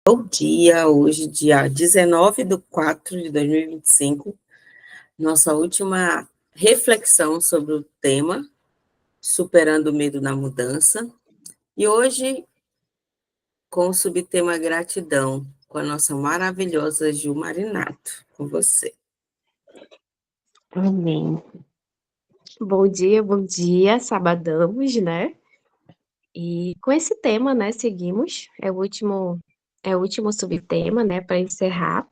Bom dia, hoje, dia 19/4/2025, nossa última reflexão sobre o tema Superando o Medo na Mudança. E hoje, com o subtema gratidão, com a nossa maravilhosa Gil Marinato, com você. Amém. Bom dia, sabadamos, né? E com esse tema, né, seguimos. É o último subtema, né, para encerrar.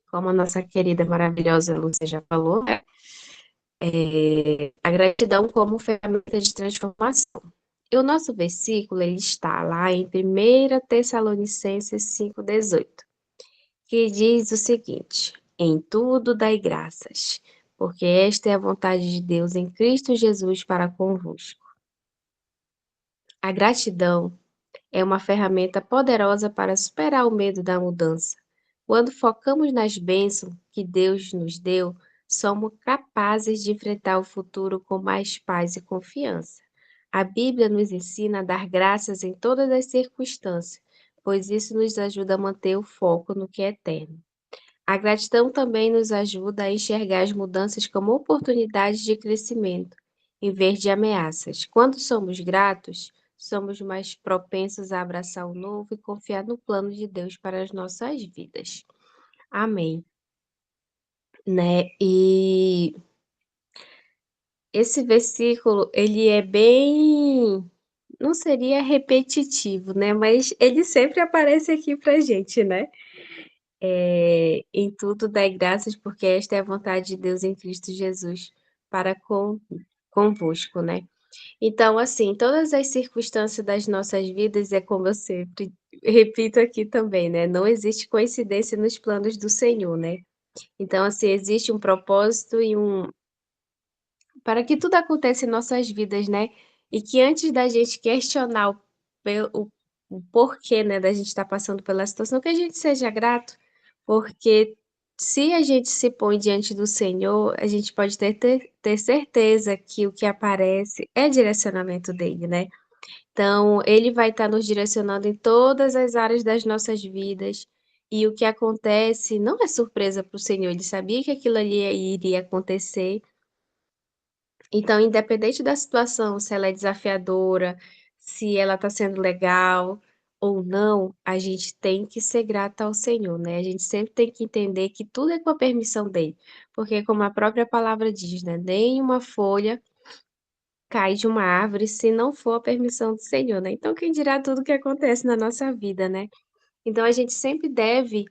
Como a nossa querida, maravilhosa Lúcia já falou, né? A gratidão como ferramenta de transformação. E o nosso versículo, ele está lá em 1 Tessalonicenses 5,18, que diz o seguinte: em tudo dai graças, porque esta é a vontade de Deus em Cristo Jesus para convosco. A gratidão é uma ferramenta poderosa para superar o medo da mudança. Quando focamos nas bênçãos que Deus nos deu, somos capazes de enfrentar o futuro com mais paz e confiança. A Bíblia nos ensina a dar graças em todas as circunstâncias, pois isso nos ajuda a manter o foco no que é eterno. A gratidão também nos ajuda a enxergar as mudanças como oportunidades de crescimento, em vez de ameaças. Quando somos gratos, somos mais propensos a abraçar o novo e confiar no plano de Deus para as nossas vidas. Amém. Né? E esse versículo, ele é bem, não seria repetitivo, né? Mas ele sempre aparece aqui pra gente, né? Em tudo dai graças, porque esta é a vontade de Deus em Cristo Jesus para convosco, né? Então, assim, todas as circunstâncias das nossas vidas, é como eu sempre repito aqui também, né? Não existe coincidência nos planos do Senhor, né? Então, assim, existe um propósito para que tudo aconteça em nossas vidas, né? E que antes da gente questionar o porquê, né, da gente estar passando pela situação, que a gente seja grato, porque se a gente se põe diante do Senhor, a gente pode ter certeza que o que aparece é direcionamento dele, né? Então, ele vai estar nos direcionando em todas as áreas das nossas vidas. E o que acontece não é surpresa para o Senhor, ele sabia que aquilo ali iria acontecer. Então, independente da situação, se ela é desafiadora, se ela está sendo legal ou não, a gente tem que ser grata ao Senhor, né? A gente sempre tem que entender que tudo é com a permissão dele, porque como a própria palavra diz, né? Nenhuma folha cai de uma árvore se não for a permissão do Senhor, né? Então, quem dirá tudo que acontece na nossa vida, né? Então, a gente sempre deve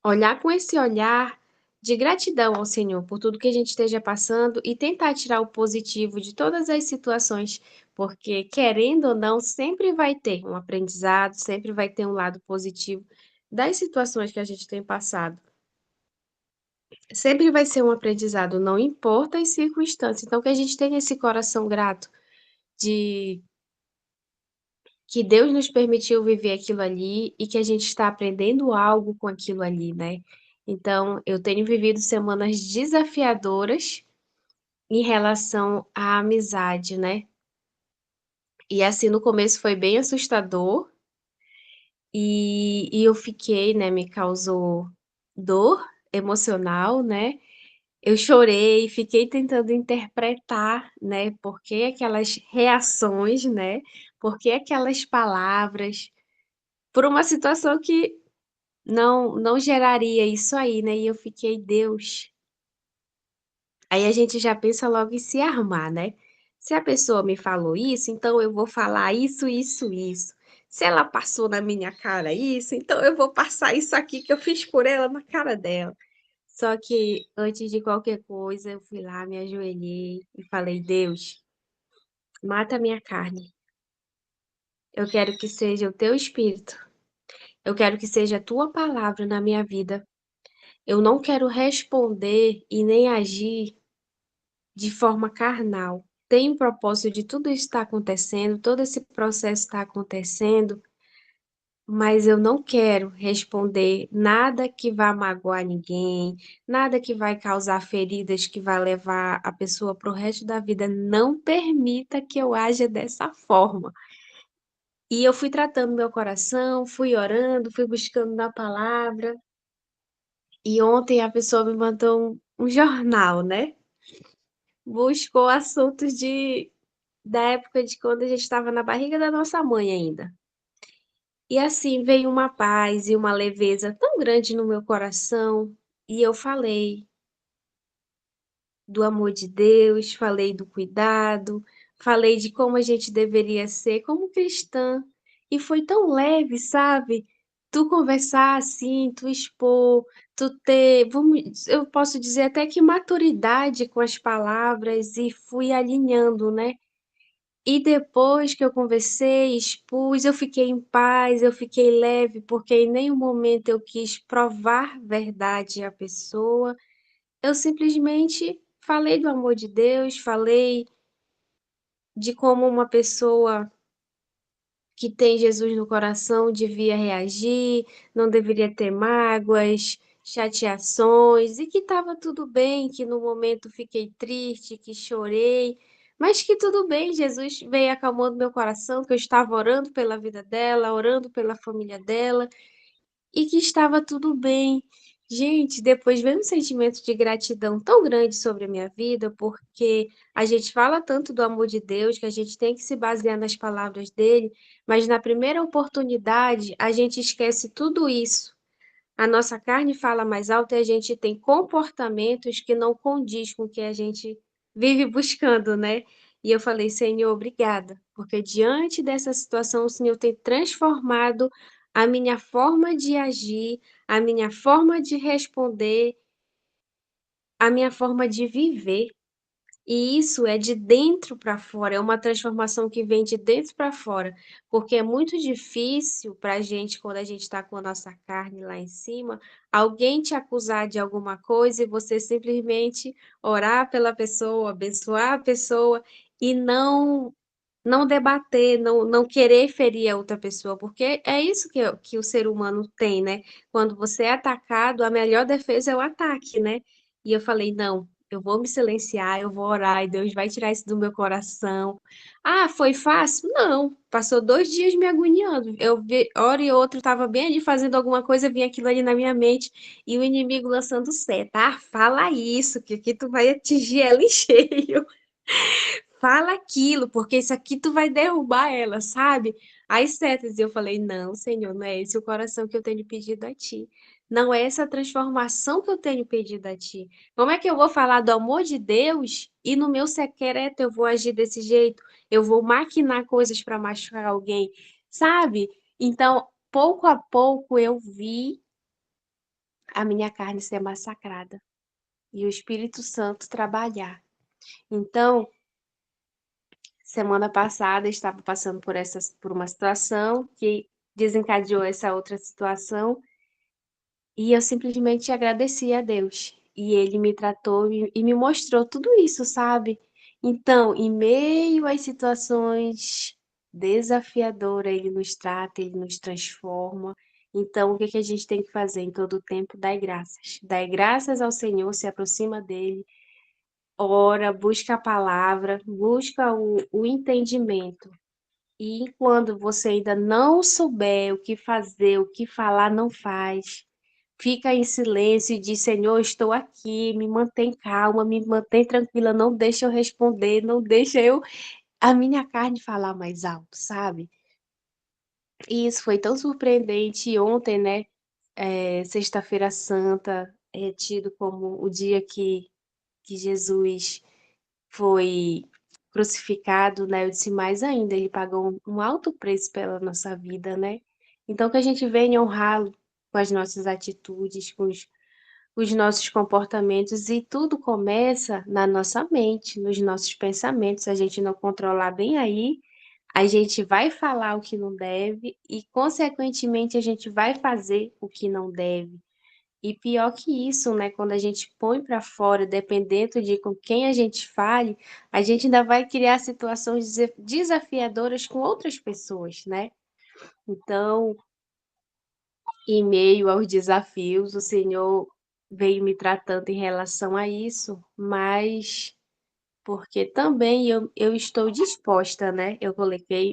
olhar com esse olhar de gratidão ao Senhor por tudo que a gente esteja passando e tentar tirar o positivo de todas as situações, porque querendo ou não, sempre vai ter um aprendizado, sempre vai ter um lado positivo das situações que a gente tem passado. Sempre vai ser um aprendizado, não importa as circunstâncias. Então, que a gente tenha esse coração grato de que Deus nos permitiu viver aquilo ali e que a gente está aprendendo algo com aquilo ali, né? Então, eu tenho vivido semanas desafiadoras em relação à amizade, né? E assim, no começo foi bem assustador e eu fiquei, né? Me causou dor emocional, né? Eu chorei, fiquei tentando interpretar, né? Por que aquelas reações, né? Por que aquelas palavras, por uma situação que não geraria isso aí, né, e eu fiquei: "Deus". Aí a gente já pensa logo em se armar, né. Se a pessoa me falou isso, então eu vou falar isso, isso, isso. Se ela passou na minha cara isso, então eu vou passar isso aqui que eu fiz por ela na cara dela. Só que antes de qualquer coisa, eu fui lá, me ajoelhei e falei: "Deus, mata a minha carne. Eu quero que seja o teu espírito. Eu quero que seja a tua palavra na minha vida. Eu não quero responder e nem agir de forma carnal. Tem um propósito de tudo isso estar acontecendo, todo esse processo está acontecendo, mas eu não quero responder nada que vá magoar ninguém, nada que vai causar feridas, que vai levar a pessoa para o resto da vida. Não permita que eu haja dessa forma. E eu fui tratando meu coração, fui orando, fui buscando na palavra. E ontem a pessoa me mandou um jornal, né? Buscou assuntos da época de quando a gente estava na barriga da nossa mãe ainda. E assim veio uma paz e uma leveza tão grande no meu coração. E eu falei do amor de Deus, falei do cuidado, falei de como a gente deveria ser como cristã. E foi tão leve, sabe? Tu conversar assim, tu expor, tu ter, eu posso dizer até que maturidade com as palavras e fui alinhando, né? E depois que eu conversei, expus, eu fiquei em paz, eu fiquei leve, porque em nenhum momento eu quis provar verdade à pessoa. Eu simplesmente falei do amor de Deus, falei de como uma pessoa que tem Jesus no coração devia reagir, não deveria ter mágoas, chateações, e que estava tudo bem, que no momento fiquei triste, que chorei, mas que tudo bem, Jesus veio acalmando meu coração, que eu estava orando pela vida dela, orando pela família dela, e que estava tudo bem. Gente, depois veio um sentimento de gratidão tão grande sobre a minha vida, porque a gente fala tanto do amor de Deus, que a gente tem que se basear nas palavras dele, mas na primeira oportunidade a gente esquece tudo isso. A nossa carne fala mais alto e a gente tem comportamentos que não condiz com o que a gente vive buscando, né? E eu falei, Senhor, obrigada, porque diante dessa situação o Senhor tem transformado a minha forma de agir, a minha forma de responder, a minha forma de viver. E isso é de dentro para fora, é uma transformação que vem de dentro para fora, porque é muito difícil para a gente, quando a gente está com a nossa carne lá em cima, alguém te acusar de alguma coisa e você simplesmente orar pela pessoa, abençoar a pessoa e não debater, não querer ferir a outra pessoa, porque é isso que o ser humano tem, né? Quando você é atacado, a melhor defesa é o ataque, né? E eu falei, não, eu vou me silenciar, eu vou orar e Deus vai tirar isso do meu coração. Ah, foi fácil? Não. Passou 2 dias me agoniando. Hora e outra, estava bem ali fazendo alguma coisa, vinha aquilo ali na minha mente e o inimigo lançando seta. Ah, fala isso, que aqui tu vai atingir ela em cheio. Fala aquilo, porque isso aqui tu vai derrubar ela, sabe? As setas, e eu falei, não, Senhor, não é esse o coração que eu tenho pedido a ti. Não é essa transformação que eu tenho pedido a ti. Como é que eu vou falar do amor de Deus e no meu secreto eu vou agir desse jeito? Eu vou maquinar coisas para machucar alguém, sabe? Então, pouco a pouco eu vi a minha carne ser massacrada e o Espírito Santo trabalhar. Então, semana passada estava passando por uma situação que desencadeou essa outra situação e eu simplesmente agradeci a Deus. E ele me tratou e me mostrou tudo isso, sabe? Então, em meio às situações desafiadoras, ele nos trata, ele nos transforma. Então, o que que a gente tem que fazer em todo o tempo? Dar graças. Dar graças ao Senhor, se aproxima dele, ora, busca a palavra, busca o entendimento. E quando você ainda não souber o que fazer, o que falar, não faz. Fica em silêncio e diz: Senhor, estou aqui, me mantém calma, me mantém tranquila, não deixa eu responder, não deixa a minha carne falar mais alto, sabe? E isso foi tão surpreendente. E ontem, né, Sexta-feira Santa, é tido como o dia que Jesus foi crucificado, né? Eu disse mais ainda, ele pagou um alto preço pela nossa vida, né? Então que a gente venha honrá-lo com as nossas atitudes, com os nossos comportamentos e tudo começa na nossa mente, nos nossos pensamentos. Se a gente não controlar bem aí, a gente vai falar o que não deve e, consequentemente, a gente vai fazer o que não deve. E pior que isso, né? Quando a gente põe para fora, dependendo de com quem a gente fale, a gente ainda vai criar situações desafiadoras com outras pessoas, né? Então, em meio aos desafios, o Senhor veio me tratando em relação a isso, mas porque também eu estou disposta, né?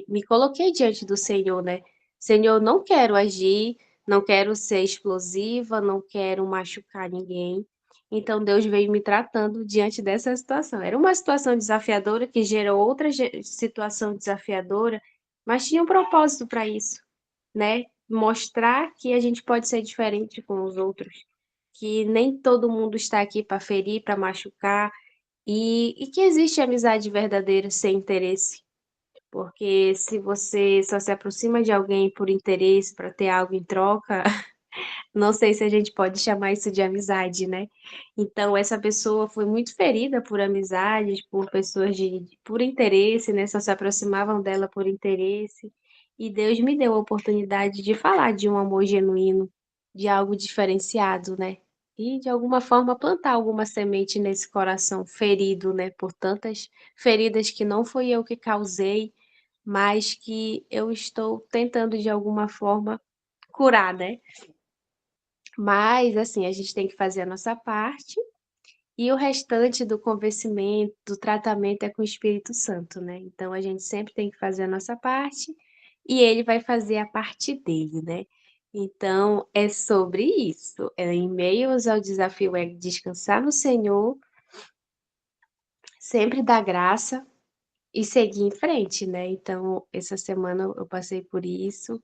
Me coloquei diante do Senhor, né? Senhor, não quero agir, não quero ser explosiva, não quero machucar ninguém. Então Deus veio me tratando diante dessa situação. Era uma situação desafiadora que gerou outra situação desafiadora, mas tinha um propósito para isso, né? Mostrar que a gente pode ser diferente com os outros, que nem todo mundo está aqui para ferir, para machucar, e que existe amizade verdadeira sem interesse. Porque se você só se aproxima de alguém por interesse, para ter algo em troca, não sei se a gente pode chamar isso de amizade, né? Então, essa pessoa foi muito ferida por amizades, por pessoas por interesse, né? Só se aproximavam dela por interesse. E Deus me deu a oportunidade de falar de um amor genuíno, de algo diferenciado, né? E de alguma forma plantar alguma semente nesse coração ferido, né? Por tantas feridas que não foi eu que causei, mas que eu estou tentando de alguma forma curar, né? Mas, assim, a gente tem que fazer a nossa parte e o restante do convencimento, do tratamento é com o Espírito Santo, né? Então, a gente sempre tem que fazer a nossa parte e ele vai fazer a parte dele, né? Então, é sobre isso. Em meio ao desafio é descansar no Senhor, sempre dar graça e seguir em frente, né? Então, essa semana eu passei por isso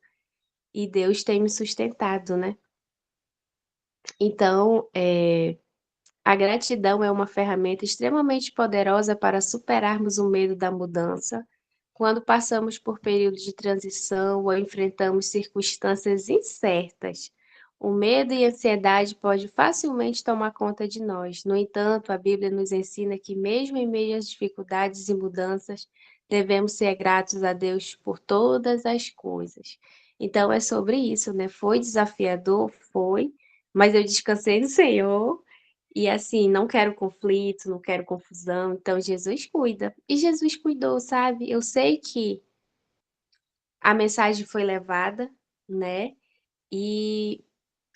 e Deus tem me sustentado, né? Então, a gratidão é uma ferramenta extremamente poderosa para superarmos o medo da mudança quando passamos por períodos de transição ou enfrentamos circunstâncias incertas. O medo e a ansiedade podem facilmente tomar conta de nós. No entanto, a Bíblia nos ensina que, mesmo em meio às dificuldades e mudanças, devemos ser gratos a Deus por todas as coisas. Então, é sobre isso, né? Foi desafiador? Foi, mas eu descansei no Senhor e assim, não quero conflito, não quero confusão, então Jesus cuida. E Jesus cuidou, sabe? Eu sei que a mensagem foi levada, né? E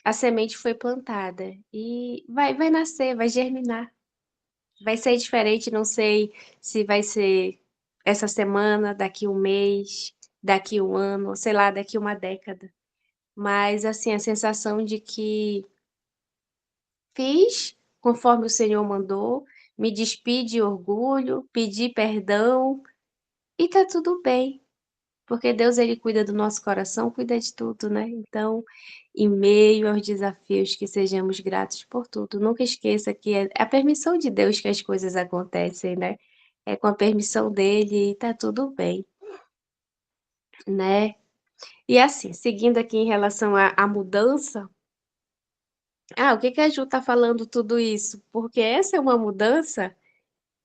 a semente foi plantada e vai nascer, vai germinar. Vai ser diferente, não sei se vai ser essa semana, daqui um mês, daqui um ano, sei lá, daqui uma década. Mas assim, a sensação de que fiz conforme o Senhor mandou, me despi de orgulho, pedi perdão e tá tudo bem, porque Deus ele cuida do nosso coração, cuida de tudo, né? Então, em meio aos desafios, que sejamos gratos por tudo. Nunca esqueça que é a permissão de Deus que as coisas acontecem, né? É com a permissão dele e tá tudo bem, né? E assim, seguindo aqui em relação à mudança, o que que a Ju tá falando tudo isso? Porque essa é uma mudança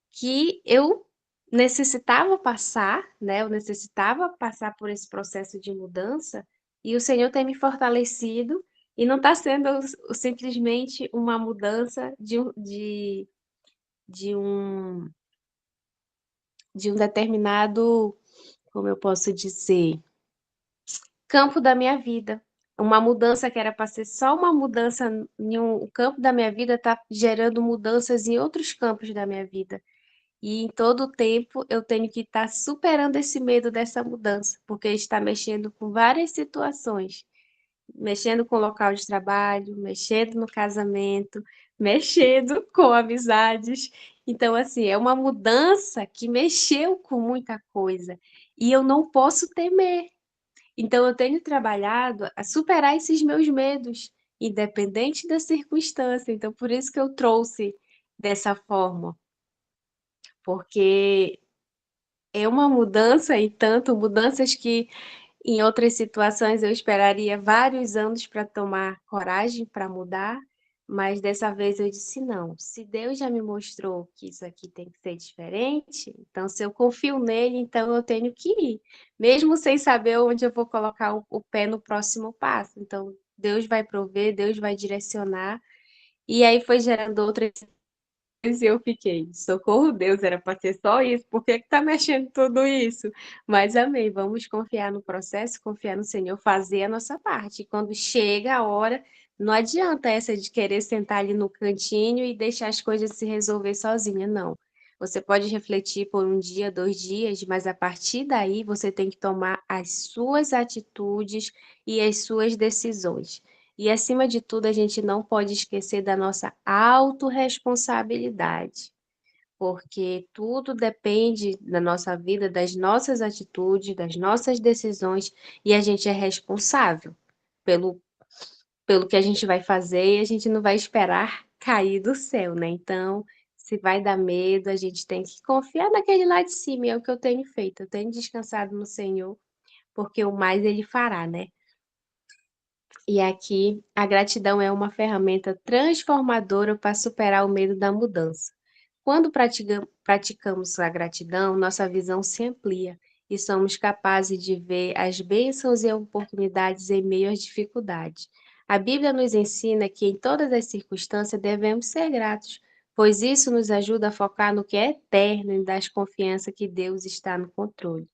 que eu necessitava passar, né? Eu necessitava passar por esse processo de mudança e o Senhor tem me fortalecido e não está sendo simplesmente uma mudança de um, de um determinado, como eu posso dizer, campo da minha vida. Uma mudança que era para ser só uma mudança em um campo da minha vida está gerando mudanças em outros campos da minha vida. E em todo o tempo eu tenho que estar superando esse medo dessa mudança, porque está mexendo com várias situações, mexendo com o local de trabalho, mexendo no casamento, mexendo com amizades. Então, assim, é uma mudança que mexeu com muita coisa e eu não posso temer. Então, eu tenho trabalhado a superar esses meus medos, independente da circunstância. Então, por isso que eu trouxe dessa forma, porque é uma mudança e tanto, mudanças que em outras situações eu esperaria vários anos para tomar coragem para mudar, mas dessa vez eu disse não. Se Deus já me mostrou que isso aqui tem que ser diferente, então se eu confio nele, então eu tenho que ir, mesmo sem saber onde eu vou colocar o pé no próximo passo. Então Deus vai prover, Deus vai direcionar. E aí foi gerando outras e eu fiquei, socorro Deus, era para ser só isso, por que que tá mexendo tudo isso? Mas amém, vamos confiar no processo, confiar no Senhor, fazer a nossa parte. E quando chega a hora, não adianta essa de querer sentar ali no cantinho e deixar as coisas se resolver sozinha, não. Você pode refletir por um dia, 2 dias, mas a partir daí você tem que tomar as suas atitudes e as suas decisões. E acima de tudo, a gente não pode esquecer da nossa autorresponsabilidade, porque tudo depende da nossa vida, das nossas atitudes, das nossas decisões, e a gente é responsável pelo pelo que a gente vai fazer e a gente não vai esperar cair do céu, né. Então, se vai dar medo, a gente tem que confiar naquele lá de cima, e é o que eu tenho feito, eu tenho descansado no Senhor, porque o mais Ele fará, né. E aqui, a gratidão é uma ferramenta transformadora para superar o medo da mudança. Quando praticamos a gratidão, nossa visão se amplia e somos capazes de ver as bênçãos e oportunidades em meio às dificuldades. A Bíblia nos ensina que em todas as circunstâncias devemos ser gratos, pois isso nos ajuda a focar no que é eterno e dar confiança que Deus está no controle.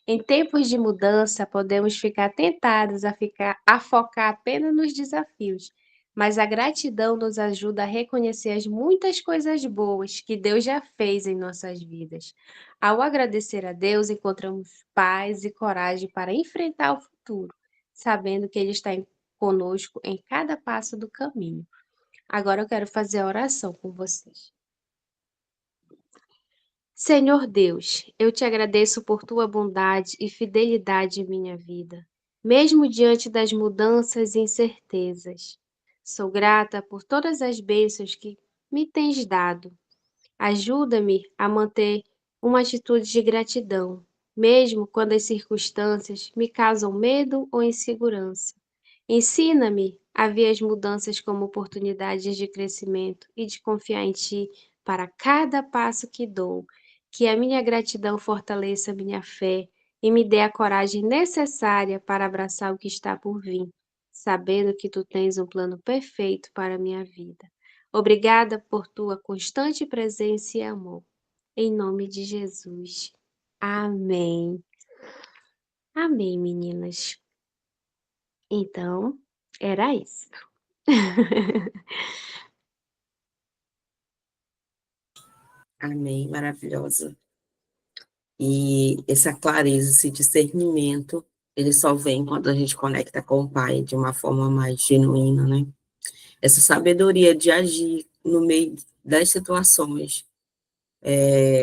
Em tempos de mudança, podemos ficar tentados a focar apenas nos desafios, mas a gratidão nos ajuda a reconhecer as muitas coisas boas que Deus já fez em nossas vidas. Ao agradecer a Deus, encontramos paz e coragem para enfrentar o futuro, sabendo que Ele está conosco em cada passo do caminho. Agora eu quero fazer a oração com vocês. Senhor Deus, eu te agradeço por tua bondade e fidelidade em minha vida, mesmo diante das mudanças e incertezas. Sou grata por todas as bênçãos que me tens dado. Ajuda-me a manter uma atitude de gratidão, mesmo quando as circunstâncias me causam medo ou insegurança. Ensina-me a ver as mudanças como oportunidades de crescimento e de confiar em Ti para cada passo que dou. Que a minha gratidão fortaleça a minha fé e me dê a coragem necessária para abraçar o que está por vir, sabendo que Tu tens um plano perfeito para a minha vida. Obrigada por tua constante presença e amor. Em nome de Jesus. Amém. Amém, meninas. Então, era isso. Amém, maravilhosa. E essa clareza, esse discernimento, ele só vem quando a gente conecta com o Pai de uma forma mais genuína, né? Essa sabedoria de agir no meio das situações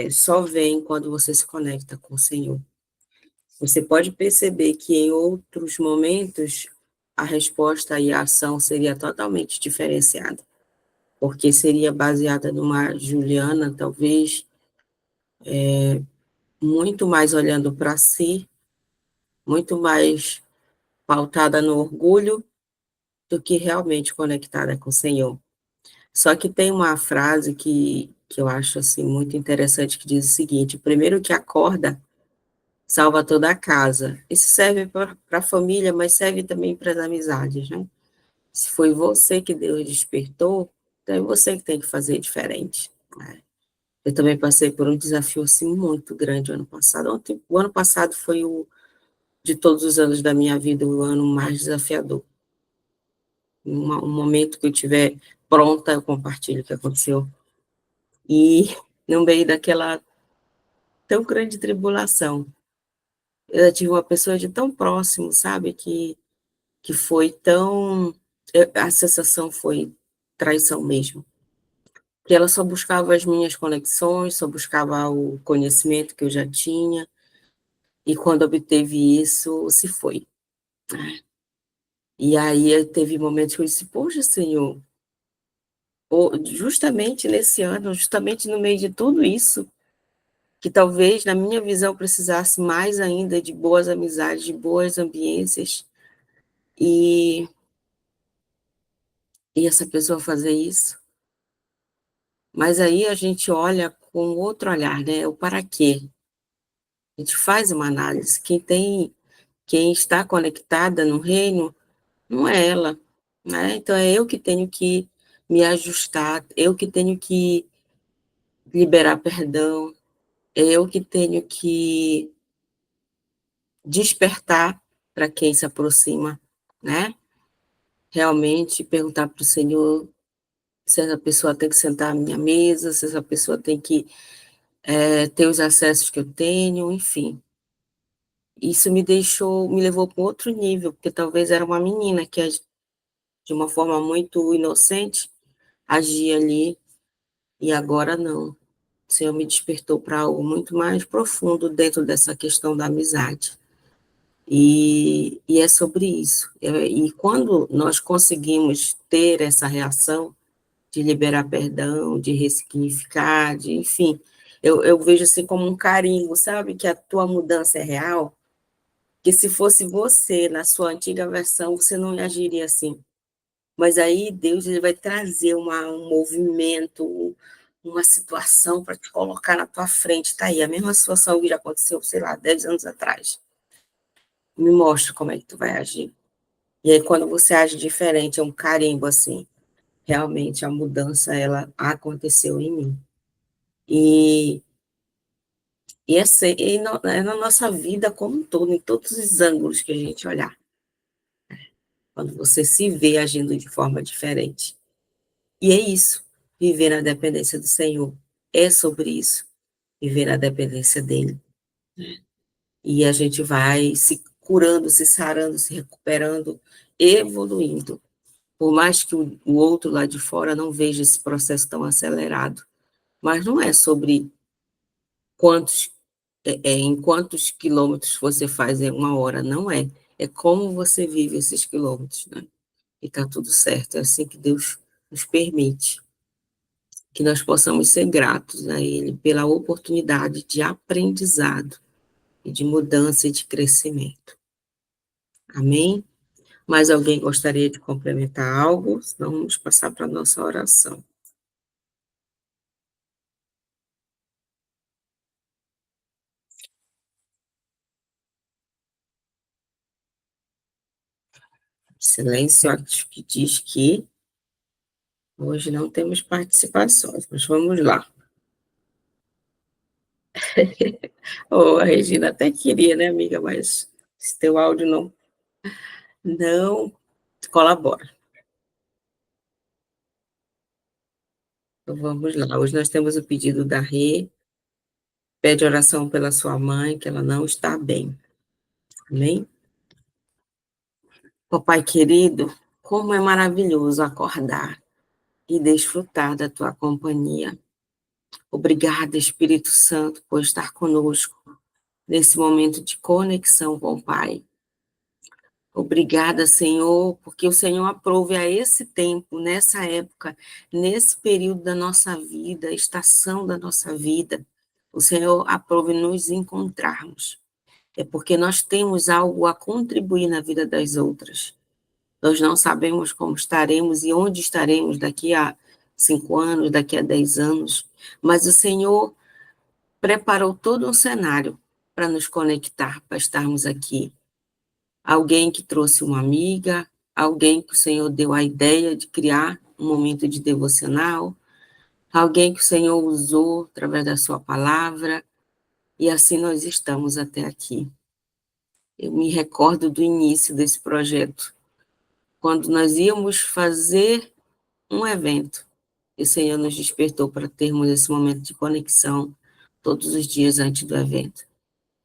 só vem quando você se conecta com o Senhor. Você pode perceber que em outros momentos a resposta e a ação seria totalmente diferenciada, porque seria baseada numa Juliana, talvez, muito mais olhando para si, muito mais pautada no orgulho do que realmente conectada com o Senhor. Só que tem uma frase que eu acho assim, muito interessante, que diz o seguinte: o primeiro que acorda salva toda a casa. Isso serve para a família, mas serve também para as amizades, né? Se foi você que Deus despertou, então é você que tem que fazer diferente, né? Eu também passei por um desafio assim muito grande o ano passado. O ano passado foi de todos os anos da minha vida, o ano mais desafiador. Um momento que eu estiver pronta, eu compartilho o que aconteceu. E no meio daquela tão grande tribulação, eu tive uma pessoa de tão próximo, sabe, que foi tão... A sensação foi traição mesmo. Que ela só buscava as minhas conexões, só buscava o conhecimento que eu já tinha, e quando obteve isso, se foi. E aí teve momentos que eu disse: poxa, Senhor, justamente nesse ano, justamente no meio de tudo isso, que talvez na minha visão precisasse mais ainda de boas amizades, de boas ambiências, e, e essa pessoa fazer isso. Mas aí a gente olha com outro olhar, né? O para quê? A gente faz uma análise. Quem está conectada no reino não é ela, né? Então é eu que tenho que me ajustar, eu que tenho que liberar perdão, é eu que tenho que despertar para quem se aproxima, né? Realmente perguntar para o Senhor se essa pessoa tem que sentar à minha mesa, se essa pessoa tem que ter os acessos que eu tenho, enfim. Isso me levou para outro nível, porque talvez era uma menina que, de uma forma muito inocente, agia ali, e agora não. O Senhor me despertou para algo muito mais profundo dentro dessa questão da amizade. E é sobre isso. E quando nós conseguimos ter essa reação de liberar perdão, de ressignificar, enfim, eu vejo assim como um carinho, sabe? Que a tua mudança é real, que se fosse você, na sua antiga versão, você não agiria assim. Mas aí Deus ele vai trazer um movimento, uma situação para te colocar na tua frente. Está aí, a mesma situação que já aconteceu, sei lá, 10 anos atrás. Me mostra como é que tu vai agir. E aí, quando você age diferente, é um carimbo, assim. Realmente, a mudança, ela aconteceu em mim. E, é na nossa vida como um todo, em todos os ângulos que a gente olhar. Quando você se vê agindo de forma diferente. E é isso, viver na dependência do Senhor. É sobre isso, viver na dependência dEle. E a gente vai se curando, se sarando, se recuperando, evoluindo. Por mais que o outro lá de fora não veja esse processo tão acelerado. Mas não é sobre quantos, em quantos quilômetros você faz em uma hora, não é. É como você vive esses quilômetros, né? E está tudo certo, é assim que Deus nos permite. Que nós possamos ser gratos a Ele pela oportunidade de aprendizado e de mudança e de crescimento. Amém? Mais alguém gostaria de complementar algo? Senão vamos passar para a nossa oração. Silêncio, acho que diz que hoje não temos participações, mas vamos lá. Oh, a Regina até queria, né, amiga, mas esse teu áudio não colabora. Então vamos lá. Hoje nós temos o pedido da Rê, pede oração pela sua mãe, que ela não está bem. Amém? Papai querido, como é maravilhoso acordar e desfrutar da tua companhia. Obrigada, Espírito Santo, por estar conosco nesse momento de conexão com o Pai. Obrigada, Senhor, porque o Senhor aprove a esse tempo, nessa época, nesse período da nossa vida, estação da nossa vida, o Senhor aprove nos encontrarmos. É porque nós temos algo a contribuir na vida das outras. Nós não sabemos como estaremos e onde estaremos daqui a 5 anos, daqui a 10 anos, mas o Senhor preparou todo um cenário para nos conectar, para estarmos aqui. Alguém que trouxe uma amiga, alguém que o Senhor deu a ideia de criar um momento de devocional, alguém que o Senhor usou através da sua palavra, e assim nós estamos até aqui. Eu me recordo do início desse projeto, quando nós íamos fazer um evento, e o Senhor nos despertou para termos esse momento de conexão todos os dias antes do evento.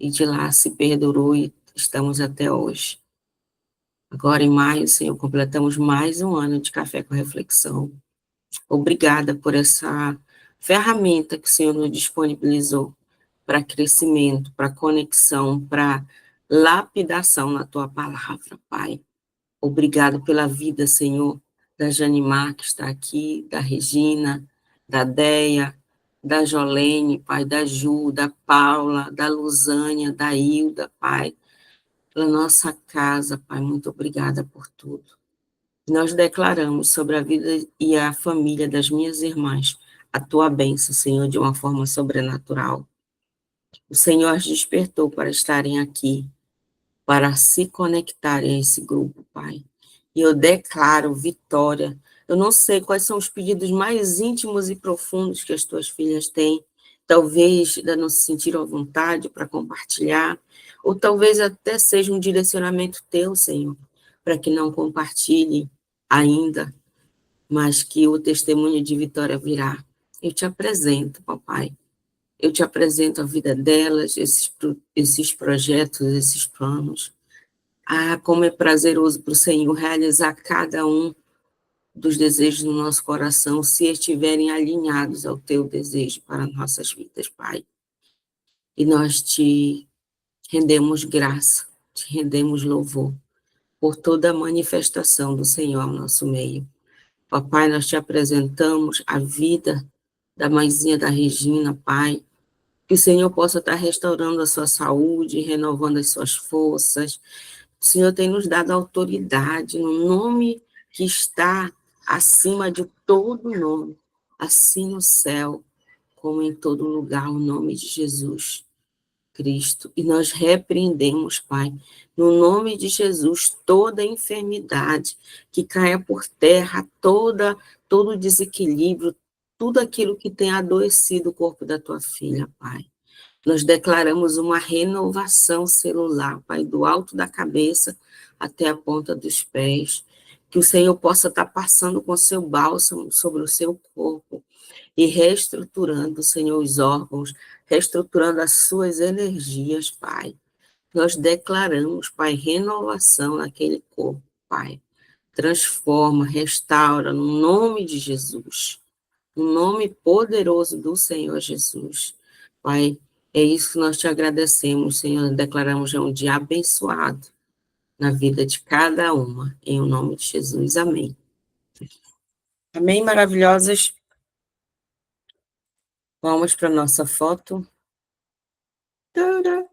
E de lá se perdurou e estamos até hoje. Agora, em maio, Senhor, completamos mais um ano de Café com Reflexão. Obrigada por essa ferramenta que o Senhor nos disponibilizou para crescimento, para conexão, para lapidação na Tua palavra, Pai. Obrigado pela vida, Senhor, da Janimar, que está aqui, da Regina, da Deia, da Jolene, Pai, da Ju, da Paula, da Luzânia, da Hilda, Pai, pela nossa casa, Pai, muito obrigada por tudo. Nós declaramos sobre a vida e a família das minhas irmãs a Tua bênção, Senhor, de uma forma sobrenatural. O Senhor as despertou para estarem aqui, para se conectarem a esse grupo, Pai. E eu declaro vitória. Eu não sei quais são os pedidos mais íntimos e profundos que as tuas filhas têm. Talvez ainda não se sentiram à vontade para compartilhar, ou talvez até seja um direcionamento teu, Senhor, para que não compartilhem ainda, mas que o testemunho de vitória virá. Eu te apresento, papai, eu te apresento a vida delas, esses projetos, esses planos. Ah, como é prazeroso para o Senhor realizar cada um dos desejos do nosso coração, se estiverem alinhados ao teu desejo para nossas vidas, Pai. E nós te rendemos graça, te rendemos louvor por toda a manifestação do Senhor ao nosso meio. Papai, nós te apresentamos a vida da mãezinha da Regina, Pai, que o Senhor possa estar restaurando a sua saúde, renovando as suas forças. O Senhor tem nos dado autoridade no nome que está acima de todo nome, assim no céu, como em todo lugar, o nome de Jesus Cristo. E nós repreendemos, Pai, no nome de Jesus, toda enfermidade que caia por terra, todo desequilíbrio, tudo aquilo que tem adoecido o corpo da tua filha, Pai. Nós declaramos uma renovação celular, Pai, do alto da cabeça até a ponta dos pés. Que o Senhor possa estar passando com seu bálsamo sobre o seu corpo e reestruturando, Senhor, os órgãos, reestruturando as suas energias, Pai. Nós declaramos, Pai, renovação naquele corpo, Pai. Transforma, restaura, no nome de Jesus. No nome poderoso do Senhor Jesus. Pai, é isso que nós te agradecemos, Senhor. Declaramos um dia abençoado na vida de cada uma. Em o nome de Jesus. Amém. Amém, maravilhosas? Vamos para a nossa foto. Tadá!